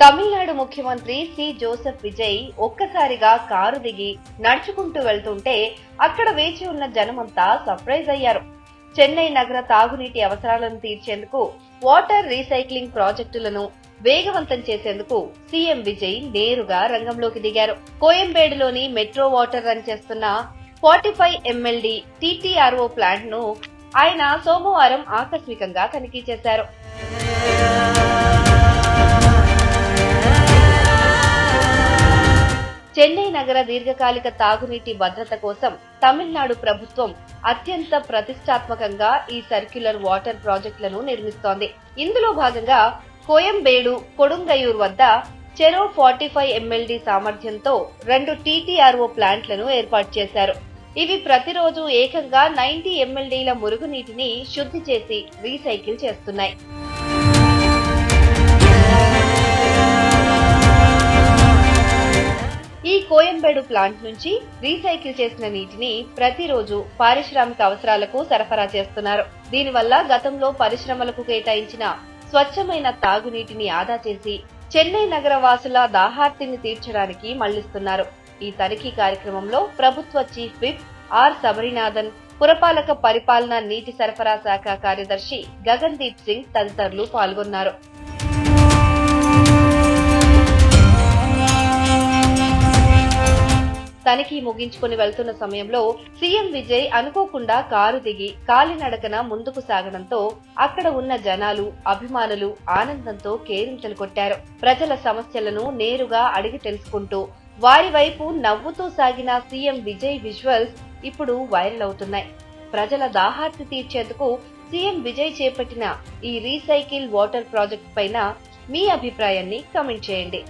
తమిళనాడు ముఖ్యమంత్రి C Joseph Vijay ఒక్కసారిగా car దిగి నడుచుకుంటూ వెళ్తుంటే అక్కడ వేచి ఉన్న జనమంతా సర్ప్రైజ్ అయ్యారు. చెన్నై నగర తాగునీటి అవసరాలను తీర్చేందుకు వాటర్ రీసైక్లింగ్ ప్రాజెక్టులను వేగవంతం చేసేందుకు సీఎం విజయ్ నేరుగా రంగంలోకి దిగారు. కోయంబేడులోని మెట్రో వాటర్ రన్ చేస్తున్న 45 MLD TTRO ప్లాంట్ ను ఆయన సోమవారం ఆకస్మికంగా తనిఖీ చేశారు. చెన్నై నగర దీర్ఘకాలిక తాగునీటి భద్రత కోసం తమిళనాడు ప్రభుత్వం అత్యంత ప్రతిష్టాత్మకంగా ఈ సర్క్యులర్ వాటర్ ప్రాజెక్టులను నిర్మిస్తోంది. ఇందులో భాగంగా కోయంబేడు, కొడుంగయూర్ వద్ద చెరో 45 MLD సామర్థ్యంతో 2 TTRO ప్లాంట్లను ఏర్పాటు చేశారు. ఇవి ప్రతిరోజు ఏకంగా 90 MLDల మురుగునీటిని శుద్ధి చేసి రీసైకిల్ చేస్తున్నాయి. ఈ కోయంబేడు ప్లాంట్ నుంచి రీసైకిల్ చేసిన నీటిని ప్రతిరోజు పారిశ్రామిక అవసరాలకు సరఫరా చేస్తున్నారు. దీనివల్ల గతంలో పరిశ్రమలకు కేటాయించిన స్వచ్ఛమైన తాగునీటిని ఆదా చేసి చెన్నై నగర వాసుల దాహార్తిని తీర్చడానికి మళ్లిస్తున్నారు. ఈ తనిఖీ కార్యక్రమంలో ప్రభుత్వ చీఫ్ విప్ ఆర్ సబరినాథన్, పురపాలక పరిపాలన నీటి సరఫరా శాఖ కార్యదర్శి గగన్ దీప్ సింగ్ తదితరులు పాల్గొన్నారు. తనిఖీ ముగించుకుని వెళ్తున్న సమయంలో సీఎం విజయ్ అనుకోకుండా కారు దిగి కాలినడకన ముందుకు సాగడంతో అక్కడ ఉన్న జనాలు, అభిమానులు ఆనందంతో కేరింతలు కొట్టారు. ప్రజల సమస్యలను నేరుగా అడిగి తెలుసుకుంటూ వారి వైపు నవ్వుతూ సాగిన సీఎం విజయ్ విజువల్స్ ఇప్పుడు వైరల్ అవుతున్నాయి. ప్రజల దాహార్తి తీర్చేందుకు సీఎం విజయ్ చేపట్టిన ఈ రీసైకిల్ వాటర్ ప్రాజెక్ట్ పైన మీ అభిప్రాయాన్ని కామెంట్ చేయండి.